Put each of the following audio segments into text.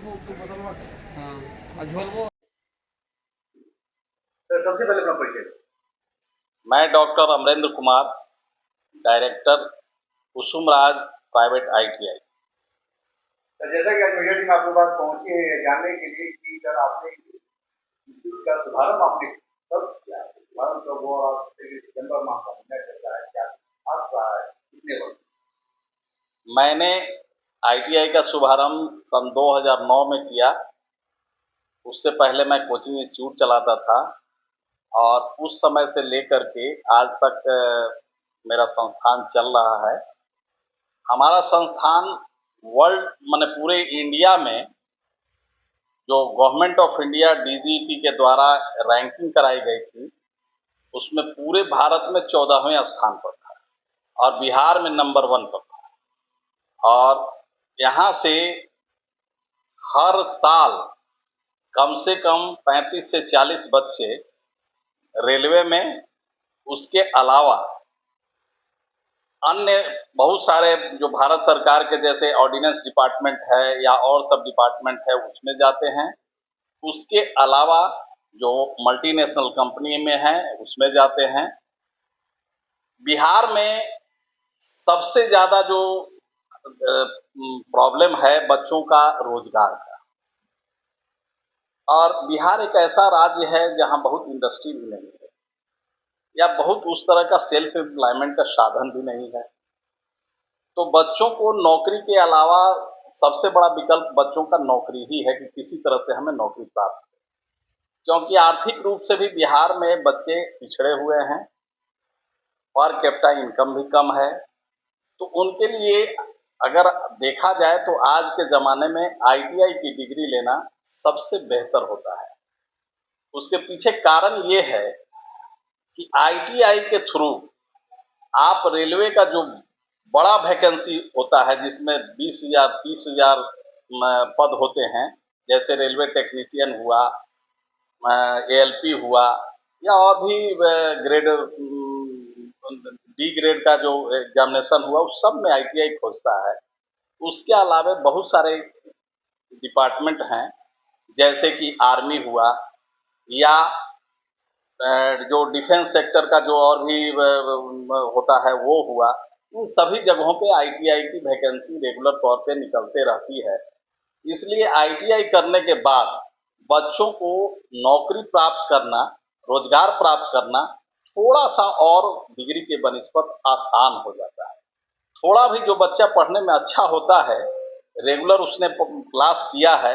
सबसे पहले अपना परिचय। मैं डॉक्टर अमरेंद्र कुमार, डायरेक्टर कुसुम राज प्राइवेट ITI। जैसा कि आज मीडिया टीम आपके पास पहुंची है जानने के लिए कि सर आपने इंस्टीट्यूट का शुभारंभ आपने कब किया, शुभारंभ कब हुआ और सितंबर माह का महीना चल रहा है, क्या आप रहा है, कितने वर्ष? मैंने ITI का शुभारंभ सन 2009 में किया। उससे पहले मैं कोचिंग इंस्टीट्यूट चलाता था और उस समय से लेकर के आज तक मेरा संस्थान चल रहा है। हमारा संस्थान वर्ल्ड माने पूरे इंडिया में जो गवर्नमेंट ऑफ इंडिया DGT के द्वारा रैंकिंग कराई गई थी, उसमें पूरे भारत में 14वें स्थान पर था और बिहार में नंबर 1 पर था। और यहाँ से हर साल कम से कम 35 से 40 बच्चे रेलवे में, उसके अलावा अन्य बहुत सारे जो भारत सरकार के जैसे ऑर्डिनेंस डिपार्टमेंट है या और सब डिपार्टमेंट है उसमें जाते हैं। उसके अलावा जो मल्टीनेशनल कंपनी में है उसमें जाते हैं। बिहार में सबसे ज़्यादा जो प्रॉब्लम है बच्चों का रोजगार का, और बिहार एक ऐसा राज्य है जहां बहुत इंडस्ट्री भी नहीं है या बहुत उस तरह का सेल्फ एम्प्लॉयमेंट का साधन भी नहीं है। तो बच्चों को नौकरी के अलावा सबसे बड़ा विकल्प बच्चों का नौकरी ही है कि किसी तरह से हमें नौकरी प्राप्त हो, क्योंकि आर्थिक रूप से भी बिहार में बच्चे पिछड़े हुए हैं, पर कैपिटा इनकम भी कम है। तो उनके लिए अगर देखा जाए तो आज के ज़माने में ITI की डिग्री लेना सबसे बेहतर होता है। उसके पीछे कारण ये है कि ITI के थ्रू आप रेलवे का जो बड़ा वैकेंसी होता है जिसमें 20,000 30,000 पद होते हैं, जैसे रेलवे टेक्नीशियन हुआ, ALP हुआ या और भी ग्रेड D ग्रेड का जो एग्जामिनेशन हुआ उस सब में ITI खोजता है। उसके अलावा बहुत सारे डिपार्टमेंट हैं जैसे कि आर्मी हुआ या जो डिफेंस सेक्टर का जो और भी होता है वो हुआ। इन सभी जगहों पे ITI की वैकेंसी रेगुलर तौर पे निकलते रहती है। इसलिए ITI करने के बाद बच्चों को नौकरी प्राप्त करना, रोजगार प्राप्त करना थोड़ा सा और डिग्री के बनिस्पत आसान हो जाता है। थोड़ा भी जो बच्चा पढ़ने में अच्छा होता है, रेगुलर उसने क्लास किया है,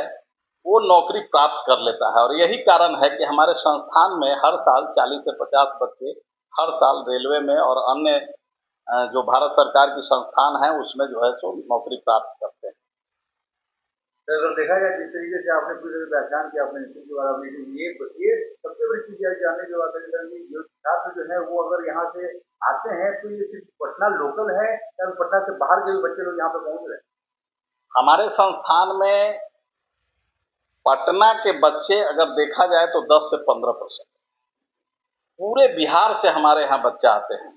वो नौकरी प्राप्त कर लेता है। और यही कारण है कि हमारे संस्थान में हर साल 40 से 50 बच्चे हर साल रेलवे में और अन्य जो भारत सरकार की संस्थान है उसमें जो है सो नौकरी प्राप्त करते हैं। अगर देखा जाए जिस तरीके से आपने पूरे व्याख्यान किया अपने इंस्टीट्यूट के बारे में, ये सबसे बड़ी चीज है जानने की बात है कि जो छात्र जो है वो अगर यहाँ से आते हैं तो ये सिर्फ पटना लोकल है या पटना से बाहर के भी बच्चे लोग यहाँ पे पहुंच रहे हैं? हमारे संस्थान में पटना के बच्चे अगर देखा जाए तो 10 से 15%, पूरे बिहार से हमारे यहाँ बच्चे आते हैं।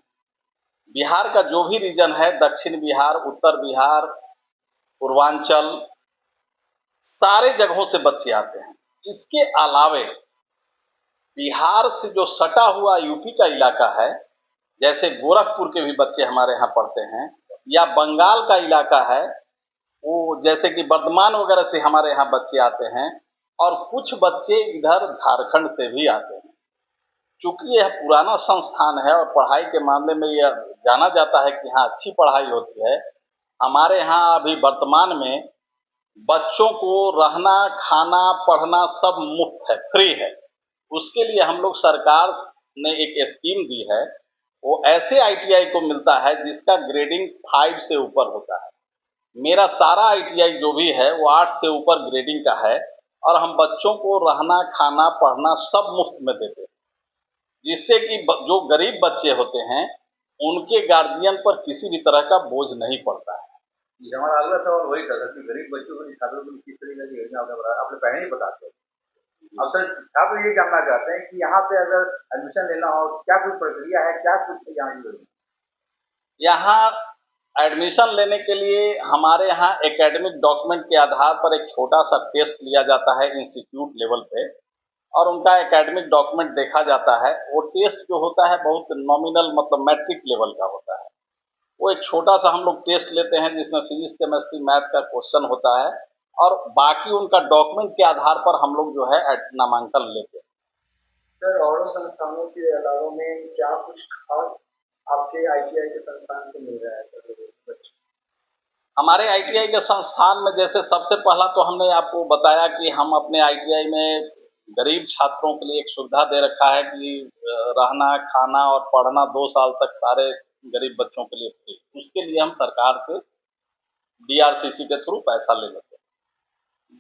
बिहार का जो भी रीजन है, दक्षिण बिहार, उत्तर बिहार, पूर्वांचल, सारे जगहों से बच्चे आते हैं। इसके अलावे बिहार से जो सटा हुआ यूपी का इलाका है, जैसे गोरखपुर के भी बच्चे हमारे यहाँ पढ़ते हैं, या बंगाल का इलाका है वो जैसे कि वर्धमान वगैरह से हमारे यहाँ बच्चे आते हैं, और कुछ बच्चे इधर झारखंड से भी आते हैं। चूंकि यह पुराना संस्थान है और पढ़ाई के मामले में यह जाना जाता है कि यहाँ अच्छी पढ़ाई होती है, हमारे यहाँ अभी वर्तमान में बच्चों को रहना, खाना, पढ़ना सब मुफ्त है, फ्री है। उसके लिए हम लोग सरकार ने एक स्कीम दी है, वो ऐसे ITI को मिलता है जिसका ग्रेडिंग 5 से ऊपर होता है। मेरा सारा ITI जो भी है वो 8 से ऊपर ग्रेडिंग का है, और हम बच्चों को रहना, खाना, पढ़ना सब मुफ्त में देते हैं, जिससे कि जो गरीब बच्चे होते हैं उनके गार्जियन पर किसी भी तरह का बोझ नहीं पड़ता है। हमारा अगला सवाल वही था कि गरीब बच्चों को छात्रों को किस तरीके की योजना आपने पहले ही बताते हैं। अब सर छात्र ये जानना चाहते हैं कि यहाँ पे अगर एडमिशन लेना हो क्या कुछ प्रक्रिया है, क्या कुछ यहाँ यहाँ एडमिशन लेने के लिए हमारे यहाँ एकेडमिक डॉक्यूमेंट के आधार पर एक छोटा सा टेस्ट लिया जाता है इंस्टीट्यूट लेवल पे, और उनका एकेडमिक डॉक्यूमेंट देखा जाता है। वो टेस्ट जो होता है बहुत नॉमिनल, मतलब मैट्रिक लेवल का होता है। वो एक छोटा सा हम लोग टेस्ट लेते हैं जिसमें फिजिक्स, केमिस्ट्री, मैथ का क्वेश्चन होता है, और बाकी उनका डॉक्यूमेंट के आधार पर हम लोग जो है नामांकन लेते हैं। सर, और संस्थानों के अलावा में क्या कुछ खास आपके आईटीआई के संस्थान से मिल रहा है सर? हमारे आईटीआई के संस्थान में जैसे सबसे पहला तो हमने आपको बताया कि हम अपने आईटीआई में गरीब छात्रों के लिए एक सुविधा दे रखा है कि रहना, खाना और पढ़ना 2 साल तक सारे गरीब बच्चों के लिए फ्री। उसके लिए हम सरकार से डीआरसीसी के थ्रू पैसा ले लेते हैं।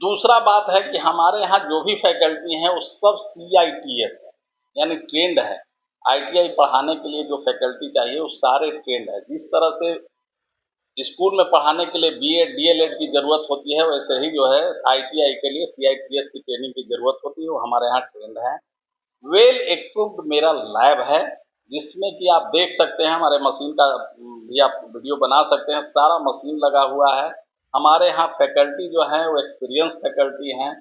दूसरा बात है कि हमारे यहाँ जो भी फैकल्टी हैं वो सब CITS है, यानी ट्रेंड है। आईटीआई पढ़ाने के लिए जो फैकल्टी चाहिए वो सारे ट्रेंड है। जिस तरह से स्कूल में पढ़ाने के लिए बीएड, डीएलएड की ज़रूरत होती है, वैसे ही जो है आईटीआई के लिए CITS की ट्रेनिंग की ज़रूरत होती है, वो हमारे यहाँ ट्रेंड है। वेल इक्विप्ड मेरा लैब है, जिसमें कि आप देख सकते हैं हमारे मशीन का भी आप वीडियो बना सकते हैं, सारा मशीन लगा हुआ है। हमारे यहाँ फैकल्टी जो है वो एक्सपीरियंस फैकल्टी हैं,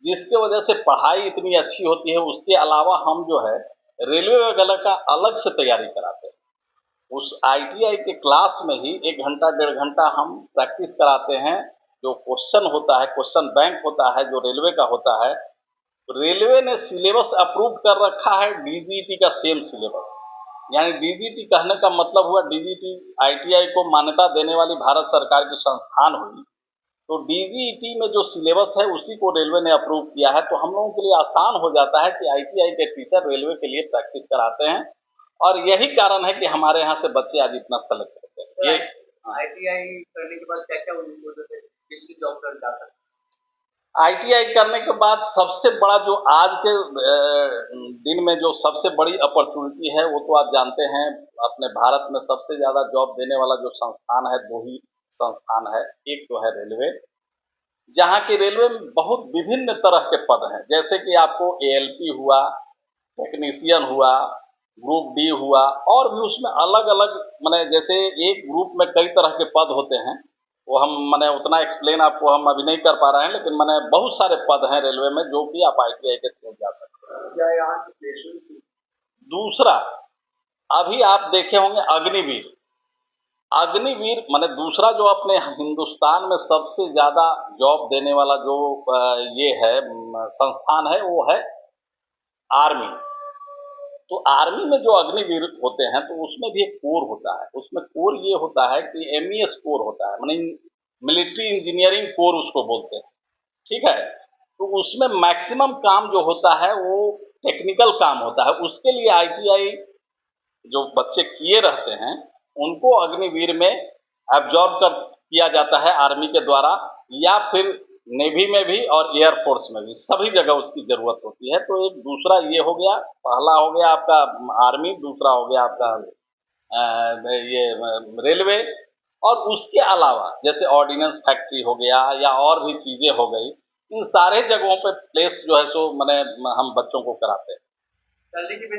जिसके वजह से पढ़ाई इतनी अच्छी होती है। उसके अलावा हम जो है रेलवे वगैरह का अलग से तैयारी कराते हैं। उस आईटीआई के क्लास में ही 1 घंटा 1.5 घंटा हम प्रैक्टिस कराते हैं। जो क्वेश्चन होता है, क्वेश्चन बैंक होता है जो रेलवे का होता है, रेलवे ने सिलेबस अप्रूव कर रखा है डीजीटी का सेम सिलेबस। यानी डीजीटी कहने का मतलब हुआ, डीजीटी आईटीआई को मान्यता देने वाली भारत सरकार की संस्थान हुई, तो डीजीटी में जो सिलेबस है उसी को रेलवे ने अप्रूव किया है। तो हम लोगों के लिए आसान हो जाता है कि आईटीआई के टीचर रेलवे के लिए प्रैक्टिस कराते हैं, और यही कारण है कि हमारे यहाँ से बच्चे आज इतना सेलेक्ट करते हैं। ये आईटीआई करने के बाद क्या क्या किसकी जॉब कर जाता है? आईटीआई करने के बाद सबसे बड़ा जो आज के दिन में जो सबसे बड़ी अपॉर्चुनिटी है, वो तो आप जानते हैं, अपने भारत में सबसे ज़्यादा जॉब देने वाला जो संस्थान है, 2 ही संस्थान है। एक तो है रेलवे, जहाँ की रेलवे में बहुत विभिन्न तरह के पद हैं, जैसे कि आपको एएलपी हुआ, टेक्नीशियन हुआ, ग्रुप डी हुआ, और भी उसमें अलग अलग, माने जैसे एक ग्रुप में कई तरह के पद होते हैं। वो हम माने उतना एक्सप्लेन आपको हम अभी नहीं कर पा रहे हैं, लेकिन माने बहुत सारे पद हैं रेलवे में जो कि आप आईटीआई के थ्रू जा सकते हैं। क्या यहाँ की प्लेसमेंट? दूसरा, अभी आप देखे होंगे अग्निवीर। अग्निवीर माने दूसरा जो अपने हिंदुस्तान में सबसे ज़्यादा जॉब देने वाला जो ये है संस्थान है, वो है आर्मी। तो आर्मी में जो अग्निवीर होते हैं, तो उसमें भी एक कोर होता है। उसमें कोर ये होता है कि MES कोर होता है, माने मिलिट्री इंजीनियरिंग कोर उसको बोलते हैं, ठीक है। तो उसमें मैक्सिमम काम जो होता है वो टेक्निकल काम होता है। उसके लिए आईटीआई जो बच्चे किए रहते हैं, उनको अग्निवीर में एब्जॉर्ब कर किया जाता है आर्मी के द्वारा, या फिर नेवी में भी और एयरफोर्स में भी, सभी जगह उसकी ज़रूरत होती है। तो एक दूसरा ये हो गया, पहला हो गया आपका आर्मी, दूसरा हो गया आपका ये रेलवे, और उसके अलावा जैसे ऑर्डिनेंस फैक्ट्री हो गया या और भी चीज़ें हो गई, इन सारे जगहों पे प्लेस जो है सो मैंने हम बच्चों को कराते हैं। सैलरी की